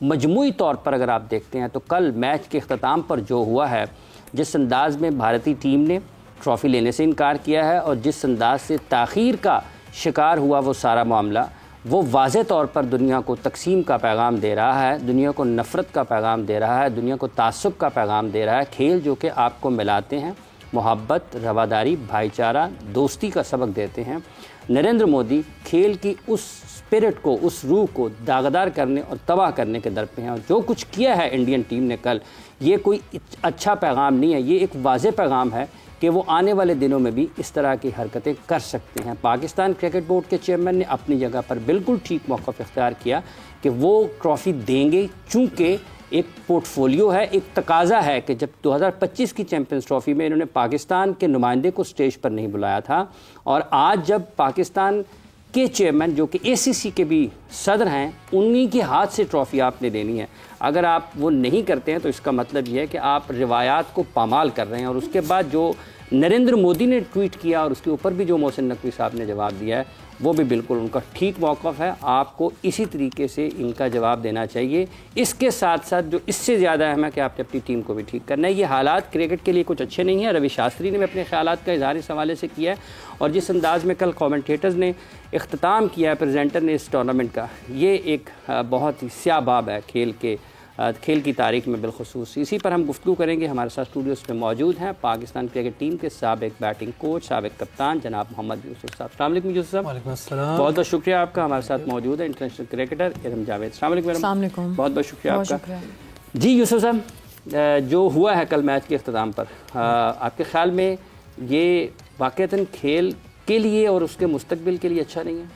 मजमूई तौर पर अगर आप देखते हैं तो कल मैच के अख्ताम पर जो हुआ है, जिस अंदाज़ में भारतीय टीम ने ट्रॉफ़ी लेने से इनकार किया है और जिस अंदाज़ से ताख़ीर का शिकार हुआ वो सारा मामला, वो वाज़े तौर पर दुनिया को तकसीम का पैगाम दे रहा है, दुनिया को नफ़रत का पैगाम दे रहा है, दुनिया को तासुब का पैगाम दे रहा है। खेल जो कि आपको मिलाते हैं, मोहब्बत, रवादारी, भाईचारा, दोस्ती का सबक देते हैं। नरेंद्र मोदी खेल की उस स्पिरिट को, उस रूह को दागदार करने और तबाह करने के दर पे हैं। और जो कुछ किया है इंडियन टीम ने कल, ये कोई अच्छा पैगाम नहीं है, ये एक वाज़े पैगाम है कि वो आने वाले दिनों में भी इस तरह की हरकतें कर सकते हैं। पाकिस्तान क्रिकेट बोर्ड के चेयरमैन ने अपनी जगह पर बिल्कुल ठीक मौक़िफ़ इख्तियार किया कि वो ट्रॉफ़ी देंगे, चूँकि एक पोर्टफोलियो है, एक तकाज़ा है कि जब 2025 की चैम्पियंस ट्रॉफ़ी में इन्होंने पाकिस्तान के नुमाइंदे को स्टेज पर नहीं बुलाया था, और आज जब पाकिस्तान के चेयरमैन जो कि ACC के भी सदर हैं, उन्हीं के हाथ से ट्रॉफ़ी आपने देनी है। अगर आप वो नहीं करते हैं तो इसका मतलब ये है कि आप रिवायात को पामाल कर रहे हैं। और उसके बाद जो नरेंद्र मोदी ने ट्वीट किया और उसके ऊपर भी जो मोहसिन नकवी साहब ने जवाब दिया है, वो भी बिल्कुल उनका ठीक मौक़िफ़ है। आपको इसी तरीके से इनका जवाब देना चाहिए। इसके साथ साथ जो इससे ज़्यादा अहम है कि आपने अपनी टीम को भी ठीक करना है। ये हालात क्रिकेट के लिए कुछ अच्छे नहीं हैं। रवि शास्त्री ने भी अपने ख़यालात का इज़हार इस हवाले से किया है, और जिस अंदाज़ में कल कमेंटेटर्स ने इख्तिताम किया है, प्रेजेंटर ने इस टूर्नामेंट का, ये एक बहुत ही स्याह बाब है खेल की तारीख में बिलखुसूस। इसी पर हम गुफ्तगू करेंगे। हमारे साथ स्टूडियोज़ में मौजूद हैं पाकिस्तान क्रिकेट टीम के साबिक बैटिंग कोच, साबिक कप्तान जनाब मोहम्मद यूसुफ साहब। अस्सलाम वालेकुम यूसुफ साहब। वालेकुम अस्सलाम। बहुत बहुत शुक्रिया आपका। हमारे साथ मौजूद है इंटरनेशनल क्रिकेटर इरम जावेद। अस्सलाम वालेकुम। बहुत बहुत शुक्रिया आपका। जी यूसुफ साहब, जो हुआ है कल मैच के अख्ताम पर, आपके ख्याल में ये वाक़ईतन खेल के लिए और उसके मुस्तकबिल के लिए अच्छा नहीं है?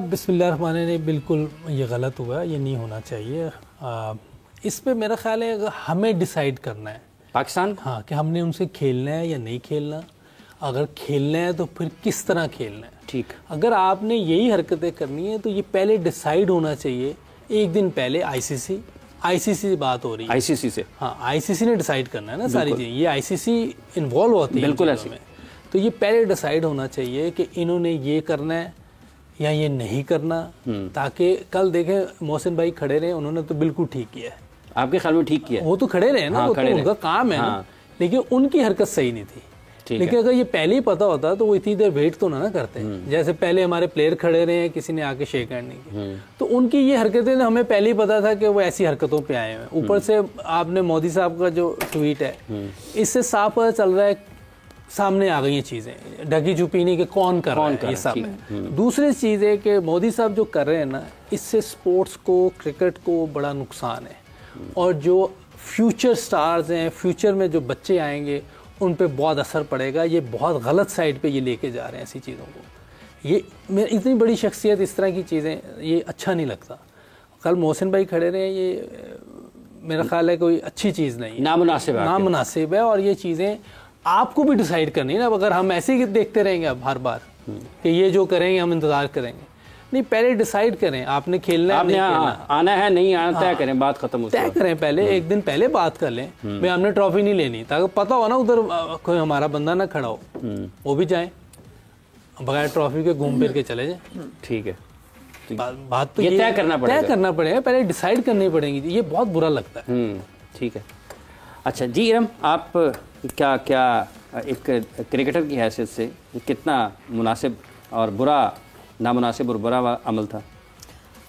बिस्मिल्लाहिर्रहमानिर्रहीम, बिल्कुल ये गलत हुआ, ये नहीं होना चाहिए। इस पे मेरा ख्याल है हमें डिसाइड करना है पाकिस्तान, हाँ, कि हमने उनसे खेलना है या नहीं खेलना। अगर खेलना है तो फिर किस तरह खेलना है। ठीक, अगर आपने यही हरकतें करनी है तो ये पहले डिसाइड होना चाहिए। एक दिन पहले आईसीसी से बात हो रही है, आईसीसी से, हाँ, आईसीसी ने डिसाइड करना है ना सारी चीज़ें। ये आईसीसी इन्वॉल्व होती है बिल्कुल ऐसे में। तो ये पहले डिसाइड होना चाहिए कि इन्होंने ये करना है या ये नहीं करना, ताकि कल देखें मोहसिन भाई खड़े रहे, उन्होंने तो बिल्कुल ठीक किया है। आपके ख्याल में ठीक किया? वो तो खड़े रहे ना, हाँ, वो तो उनका काम है ना, लेकिन उनकी हरकत सही नहीं थी। लेकिन अगर ये पहले ही पता होता तो वो इतनी देर वेट तो ना करते। जैसे पहले हमारे प्लेयर खड़े रहे हैं, किसी ने आके शेक हैंड नहीं की, तो उनकी ये हरकतें हमें पहले ही पता था कि वो ऐसी हरकतों पे आए हैं। ऊपर से आपने मोदी साहब का जो ट्वीट है, इससे साफ पता चल रहा है, सामने आ गई ये चीज़ें, ढकी छुपी नहीं कि कौन कर रहा है ये सब है। दूसरी चीज़ है कि मोदी साहब जो कर रहे हैं ना, इससे स्पोर्ट्स को, क्रिकेट को बड़ा नुकसान है, और जो फ्यूचर स्टार्स हैं, फ्यूचर में जो बच्चे आएंगे, उन पे बहुत असर पड़ेगा। ये बहुत गलत साइड पे ये लेके जा रहे हैं ऐसी चीज़ों को। ये मेरी इतनी बड़ी शख्सियत, इस तरह की चीज़ें, ये अच्छा नहीं लगता। कल मोहसिन भाई खड़े रहे, ये मेरा ख्याल है कोई अच्छी चीज़ नहीं, नामुनासिब है। और ये चीज़ें आपको भी डिसाइड करनी है ना। अगर हम ऐसे ही देखते रहेंगे अब हर बार कि ये जो करेंगे हम इंतज़ार करेंगे, नहीं, पहले डिसाइड करें आपने खेलना है, नहीं आना है, नहीं आना, तय करें, बात खत्म, तय करें पहले। एक दिन पहले बात कर लें, भाई हमने ट्रॉफी नहीं लेनी, ताकि पता हो ना उधर कोई हमारा बंदा ना खड़ा हो, वो भी जाए बगैर ट्रॉफी के, घूम फिर के चले जाए। ठीक है, बात तो ये तय करना पड़ेगा, पहले डिसाइड करनी पड़ेगी। ये बहुत बुरा लगता है। ठीक है, अच्छा जी इरम, आप क्या एक क्रिकेटर की हैसियत से कितना मुनासिब और बुरा, नामुनासिब और बुरा अमल था?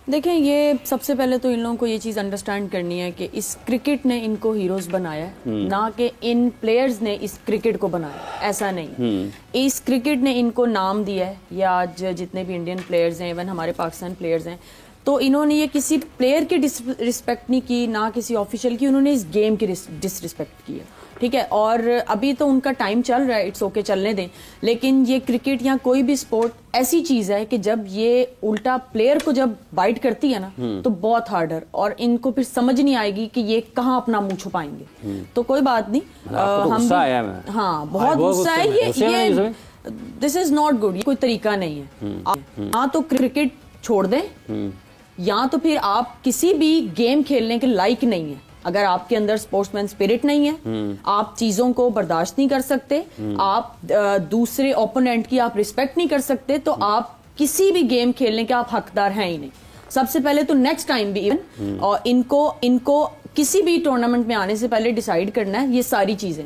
देखें, ये सबसे पहले तो इन लोगों को ये चीज़ अंडरस्टैंड करनी है कि इस क्रिकेट ने इनको हीरोज़ बनाया है, ना कि इन प्लेयर्स ने इस क्रिकेट को बनाया। ऐसा नहीं, इस क्रिकेट ने इनको नाम दिया है। ये आज जितने भी इंडियन प्लेयर्स हैं, इवन हमारे पाकिस्तान प्लेयर्स हैं, तो इन्होंने ये किसी प्लेयर की डिसरिस्पेक्ट नहीं की, ना किसी ऑफिशियल की, उन्होंने इस गेम की डिसरिस्पेक्ट की है। ठीक है, और अभी तो उनका टाइम चल रहा है, इट्स ओके, चलने दें। लेकिन ये क्रिकेट या कोई भी स्पोर्ट ऐसी चीज़ है कि जब ये उल्टा प्लेयर को जब बाइट करती है ना, तो बहुत हार्डर, और इनको फिर समझ नहीं आएगी कि ये कहाँ अपना मुंह छुपाएंगे। तो कोई बात नहीं, हम भी, हाँ, बहुत गुस्सा है ये दिस इज नॉट गुड, ये कोई तरीका नहीं है। हाँ, तो क्रिकेट छोड़ दें, या तो फिर आप किसी भी गेम खेलने के लायक नहीं है। अगर आपके अंदर स्पोर्ट्समैन स्पिरिट नहीं है, आप चीजों को बर्दाश्त नहीं कर सकते, आप दूसरे ओपोनेंट की आप रिस्पेक्ट नहीं कर सकते, तो आप किसी भी गेम खेलने के आप हकदार हैं ही नहीं। सबसे पहले तो नेक्स्ट टाइम भी इवन और इनको किसी भी टूर्नामेंट में आने से पहले डिसाइड करना है ये सारी चीजें।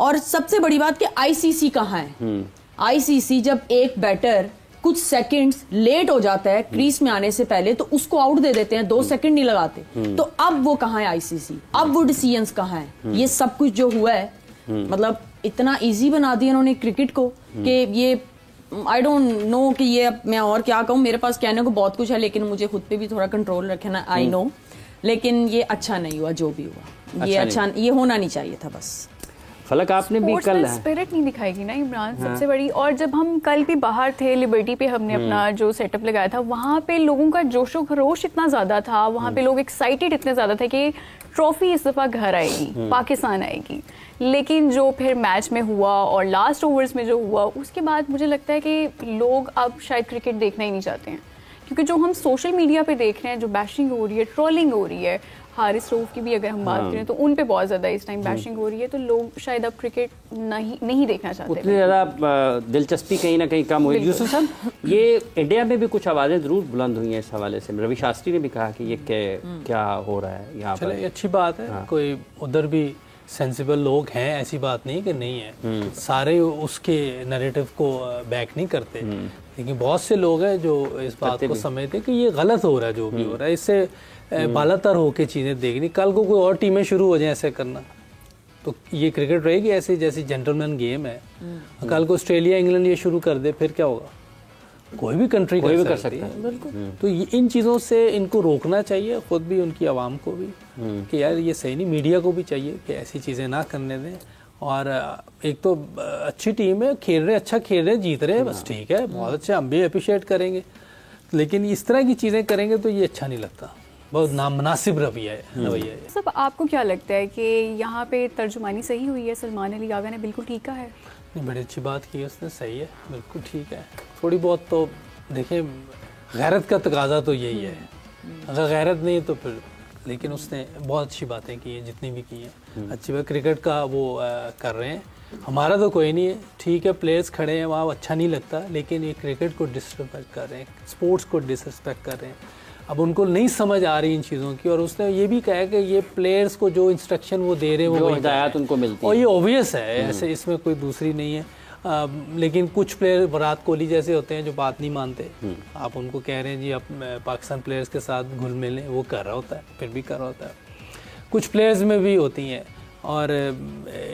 और सबसे बड़ी बात कि आईसीसी कहाँ है। आईसीसी जब एक बैटर कुछ सेकंड्स लेट हो जाता है क्रीज में आने से पहले तो उसको आउट दे देते हैं, 2 सेकंड नहीं लगाते। तो अब वो कहाँ है आईसीसी, अब वो डिसीजंस कहाँ है। ये सब कुछ जो हुआ है मतलब इतना इजी बना दिया उन्होंने क्रिकेट को कि ये आई डोंट नो कि ये अब मैं और क्या कहूँ, मेरे पास कहने को बहुत कुछ है लेकिन मुझे खुद पे भी थोड़ा कंट्रोल रखना आई नो। लेकिन ये अच्छा नहीं हुआ जो भी हुआ, ये अच्छा ये होना नहीं चाहिए था बस। फलक आपने भी कल स्पिरिट नहीं दिखाएगी ना इमरान सबसे बड़ी। और जब हम कल भी बाहर थे लिबर्टी पे हमने अपना जो सेटअप लगाया था वहाँ पे लोगों का जोशो खरोश इतना ज्यादा था, वहाँ पे लोग एक्साइटेड इतने ज्यादा थे कि ट्रॉफी इस दफा घर आएगी, पाकिस्तान आएगी। लेकिन जो फिर मैच में हुआ और लास्ट ओवर्स में जो हुआ उसके बाद मुझे लगता है कि लोग अब शायद क्रिकेट देखना ही नहीं चाहते हैं, क्योंकि जो हम सोशल मीडिया पे देख रहे हैं जो बैशिंग हो रही है, ट्रोलिंग हो रही है, हारिस रऊफ की भी अगर हम बात करें तो उन पे बहुत ज़्यादा इस टाइम बैशिंग हो रही है, तो लोग शायद अब क्रिकेट नहीं देखना चाहते। उतनी ज़्यादा दिलचस्पी कहीं ना कहीं कम हुई। यूसुफ साहब, ये इंडिया में भी कुछ आवाज़ें ज़रूर बुलंद हुई हैं इस हवाले से। रवि शास्त्री ने भी कहा कि ये क्या हो रहा है यहाँ पर। चलिए अच्छी बात है, कोई उधर भी सेंसिबल लोग हैं, ऐसी बात नहीं कि नहीं है। सारे उसके नैरेटिव को बैक नहीं करते, लेकिन बहुत से लोग हैं जो इस बात को समझते हैं कि ये गलत हो रहा है जो भी हो रहा है। इससे बालातर होके चीज़ें देखनी, कल को कोई और टीमें शुरू हो जाए ऐसे करना तो ये क्रिकेट रहेगी ऐसी जैसी जेंटलमैन गेम है। कल को ऑस्ट्रेलिया इंग्लैंड ये शुरू कर दे फिर क्या होगा, कोई भी कंट्री कर सकता है। बिल्कुल। तो इन चीज़ों से इनको रोकना चाहिए, खुद भी उनकी आवाम को भी कि यार ये सही नहीं, मीडिया को भी चाहिए कि ऐसी चीज़ें ना करने दें। और एक तो अच्छी टीम है, खेल रहे, अच्छा खेल रहे, जीत रहे, बस ठीक है, बहुत अच्छा, हम भी अप्रिशिएट करेंगे। लेकिन इस तरह की चीज़ें करेंगे तो ये अच्छा नहीं लगता, बहुत नामुनासिब रवैया है। सब आपको क्या लगता है कि यहाँ पे तर्जुमानी सही हुई है? सलमान अली आगा ने बिल्कुल ठीक कहा है। नहीं, बड़ी अच्छी बात की उसने, सही है, बिल्कुल ठीक है। थोड़ी बहुत तो देखें, गैरत का तकाजा तो यही है, अगर गैरत नहीं तो फिर, लेकिन उसने बहुत अच्छी बातें की हैं जितनी भी की हैं, अच्छी बात। क्रिकेट का वो कर रहे हैं, हमारा तो कोई नहीं है, ठीक है, प्लेयर्स खड़े हैं वहाँ, अच्छा नहीं लगता, लेकिन ये क्रिकेट को डिसरिस्पेक्ट कर रहे हैं, स्पोर्ट्स को डिसरिस्पेक्ट कर रहे हैं। अब उनको नहीं समझ आ रही इन चीज़ों की, और उसने ये भी कहा कि ये प्लेयर्स को जो इंस्ट्रक्शन वो दे रहे हैं वो हिदायत उनको मिलती है, और ये ऑब्वियस है, ऐसे इसमें कोई दूसरी नहीं है। लेकिन कुछ प्लेयर विराट कोहली जैसे होते हैं जो बात नहीं मानते, आप उनको कह रहे हैं जी आप पाकिस्तान प्लेयर्स के साथ घुल मिलें, वो कर रहा होता है, फिर भी कर रहा होता है। कुछ प्लेयर्स में भी होती हैं, और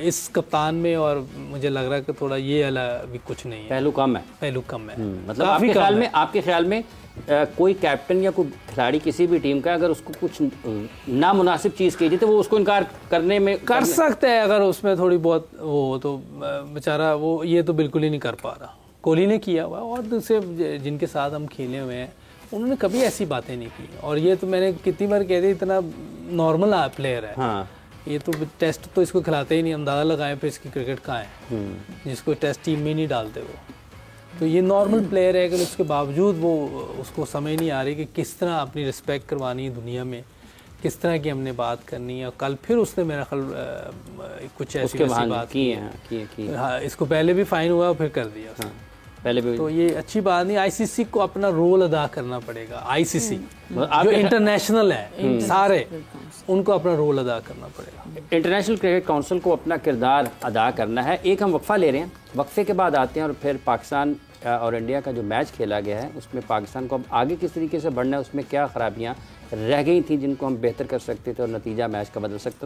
इस कप्तान में और मुझे लग रहा है कि थोड़ा ये भी कुछ नहीं है, पहलू कम है, मतलब आपके ख्याल में कोई कैप्टन या कोई खिलाड़ी किसी भी टीम का अगर उसको कुछ नामुनासिब चीज़ कीजिए तो वो उसको इनकार करने में कर सकता है, अगर उसमें थोड़ी बहुत वो तो बेचारा वो ये तो बिल्कुल ही नहीं कर पा रहा। कोहली ने किया हुआ, और दूसरे जिनके साथ हम खेले हुए हैं उन्होंने कभी ऐसी बातें नहीं की, और ये तो मैंने कितनी बार कह दी, इतना नॉर्मल प्लेयर है। हाँ। ये तो टेस्ट तो इसको खिलाते ही नहीं, अंदाज़ा लगाएं फिर इसकी क्रिकेट कहाँ है, जिसको टेस्ट टीम में नहीं डालते वो। तो ये नॉर्मल प्लेयर है, कि उसके बावजूद वो उसको समझ नहीं आ रही कि किस तरह अपनी रिस्पेक्ट करवानी है दुनिया में, किस तरह की हमने बात करनी है। और कल फिर उसने मेरा ख्याल कुछ ऐसी बात की है। हाँ, इसको पहले भी फाइन हुआ फिर कर दिया। हाँ, पहले भी। तो ये अच्छी बात नहीं, आईसीसी को अपना रोल अदा करना पड़ेगा। आईसीसी जो इंटरनेशनल है सारे, उनको अपना रोल अदा करना पड़ेगा। इंटरनेशनल क्रिकेट काउंसिल को अपना किरदार अदा करना है। एक हम वक्फा ले रहे हैं, वक्फे के बाद आते हैं और फिर पाकिस्तान और इंडिया का जो मैच खेला गया है उसमें पाकिस्तान को अब आगे किस तरीके से बढ़ना है, उसमें क्या खराबियाँ रह गई थी जिनको हम बेहतर कर सकते थे और नतीजा मैच का बदल सकता था।